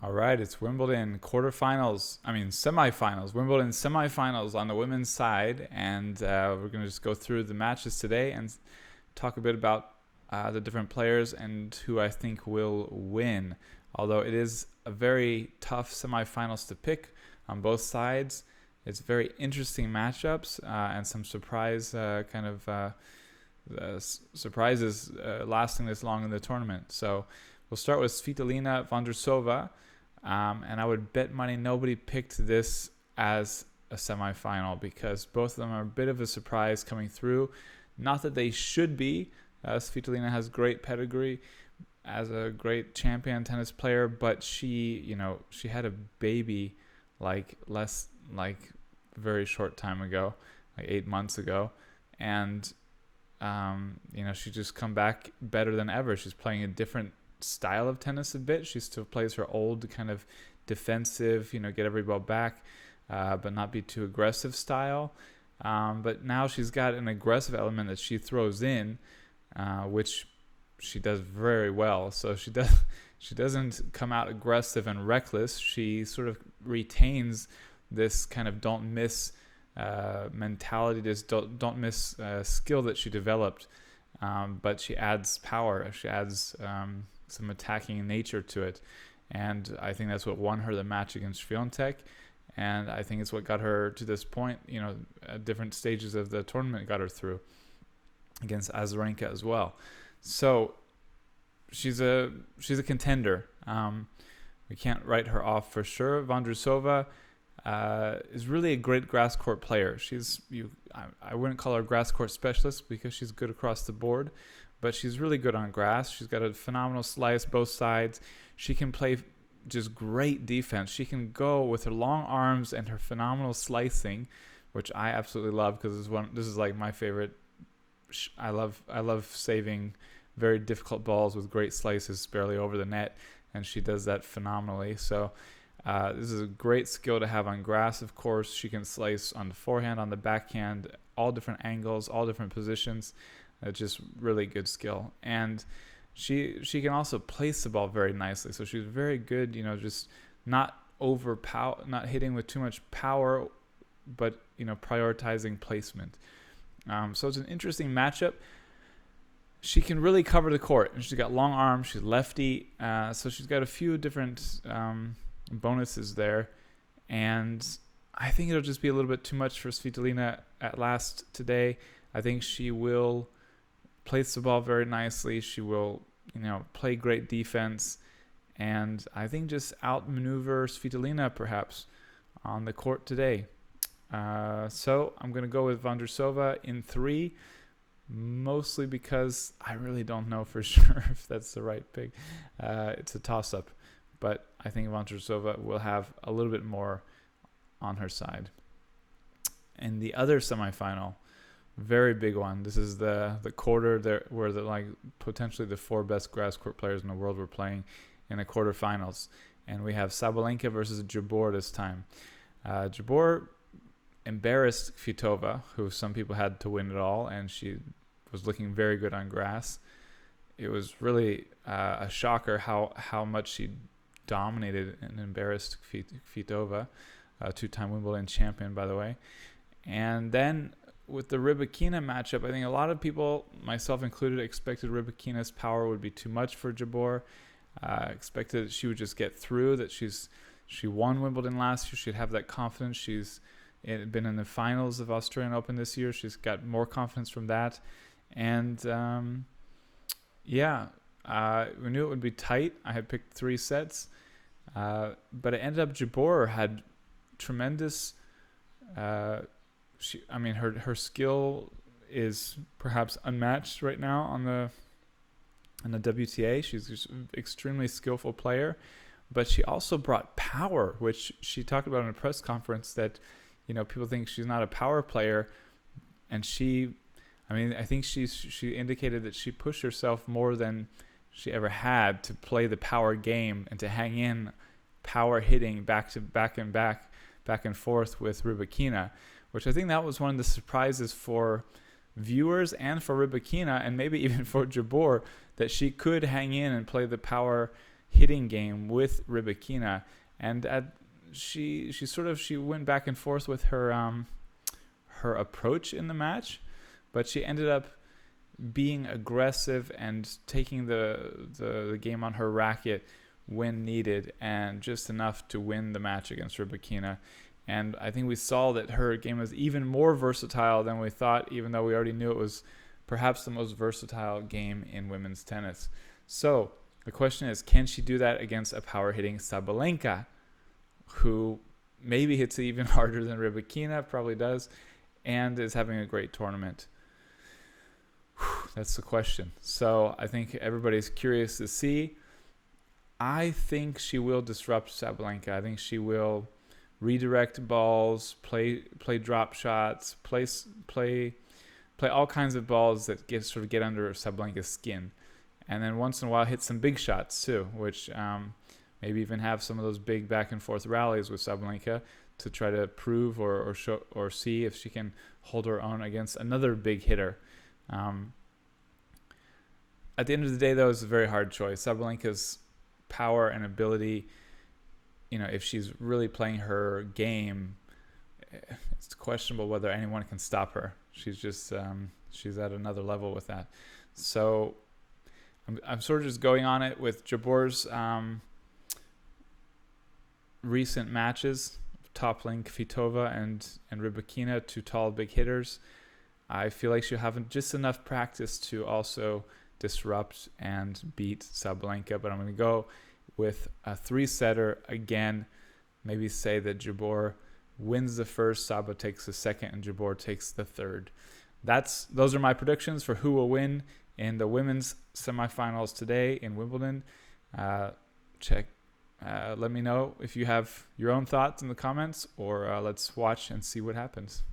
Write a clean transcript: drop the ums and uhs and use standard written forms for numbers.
All right, it's Wimbledon quarterfinals. Semifinals. Wimbledon semifinals on the women's side, and we're going to just go through the matches today and talk a bit about the different players and who I think will win. Although it is a very tough semifinals to pick on both sides, it's very interesting matchups and some surprises lasting this long in the tournament. So we'll start with Svitolina, Vondrousova. And I would bet money nobody picked this as a semifinal because both of them are a bit of a surprise coming through. Not that they should be. Svitolina has great pedigree as a great champion tennis player, but she had a baby very short time ago, like 8 months ago, and she just come back better than ever. She's playing a different style of tennis a bit. She still plays her old kind of defensive, get every ball back, but not be too aggressive style. But now she's got an aggressive element that she throws in, which she does very well. So she doesn't come out aggressive and reckless. She sort of retains this kind of don't miss mentality, this don't miss skill that she developed. But she adds power. She adds some attacking nature to it, and I think that's what won her the match against Świątek, and I think it's what got her to this point. At different stages of the tournament got her through against Azarenka as well. So she's a contender. We can't write her off for sure. Vondrousova is really a great grass court player. I wouldn't call her a grass court specialist because she's good across the board, but she's really good on grass. She's got a phenomenal slice both sides. She can play just great defense. She can go with her long arms and her phenomenal slicing, which I absolutely love because this is like my favorite. I love saving very difficult balls with great slices barely over the net, and she does that phenomenally. So this is a great skill to have on grass, of course. She can slice on the forehand, on the backhand, all different angles, all different positions. Just really good skill. And she can also place the ball very nicely. So she's very good, just not hitting with too much power, but, prioritizing placement. So it's an interesting matchup. She can really cover the court, and she's got long arms. She's lefty, so she's got a few different bonuses there, and I think it'll just be a little bit too much for Svitolina at last today. I think she will place the ball very nicely. She will, play great defense, and I think just outmaneuver Svitolina perhaps on the court today. So I'm going to go with Vondrousova in 3, mostly because I really don't know for sure if that's the right pick. It's a toss-up. But I think Vondrousova will have a little bit more on her side. And the other semifinal, very big one. This is the quarter there where potentially the 4 best grass court players in the world were playing in the quarterfinals. And we have Sabalenka versus Jabeur this time. Jabeur embarrassed Kvitova, who some people had to win it all, and she was looking very good on grass. It was really a shocker how much she dominated and embarrassed Kvitova, a 2-time Wimbledon champion, by the way. And then with the Rybakina matchup, I think a lot of people, myself included, expected Rybakina's power would be too much for Jabeur. Expected that she would just get through, that she won Wimbledon last year. She'd have that confidence. She's been in the finals of Australian Open this year. She's got more confidence from that. And we knew it would be tight. I had picked 3 sets, but it ended up Jabeur had tremendous. Her skill is perhaps unmatched right now on the WTA. She's just an extremely skillful player, but she also brought power, which she talked about in a press conference that people think she's not a power player, and I think she indicated that she pushed herself more than she ever had to play the power game and to hang in power hitting back and forth with Rybakina, which I think that was one of the surprises for viewers and for Rybakina and maybe even for Jabeur, that she could hang in and play the power hitting game with Rybakina, and she went back and forth with her approach in the match, but she ended up being aggressive and taking the game on her racket when needed, and just enough to win the match against Rybakina. And I think we saw that her game was even more versatile than we thought, even though we already knew it was perhaps the most versatile game in women's tennis. So the question is, can she do that against a power-hitting Sabalenka, who maybe hits it even harder than Rybakina, probably does, and is having a great tournament? That's the question. So I think everybody's curious to see. I think she will disrupt Sabalenka. I think she will redirect balls, play drop shots, play all kinds of balls that get under Sabalenka's skin, and then once in a while hit some big shots too, which maybe even have some of those big back and forth rallies with Sabalenka to try to prove or show or see if she can hold her own against another big hitter. At the end of the day, though, it's a very hard choice. Sabalenka's power and ability, if she's really playing her game, it's questionable whether anyone can stop her. She's just she's at another level with that. So I'm sort of just going on it with Jabeur's recent matches, toppling Kvitova and Rybakina, two tall big hitters. I feel like she'll have just enough practice to also disrupt and beat Sabalenka, but I'm going to go with a 3-setter again. Maybe say that Jabeur wins the first, Saba takes the second, and Jabeur takes the third. Those are my predictions for who will win in the women's semifinals today in Wimbledon. Let me know if you have your own thoughts in the comments, or let's watch and see what happens.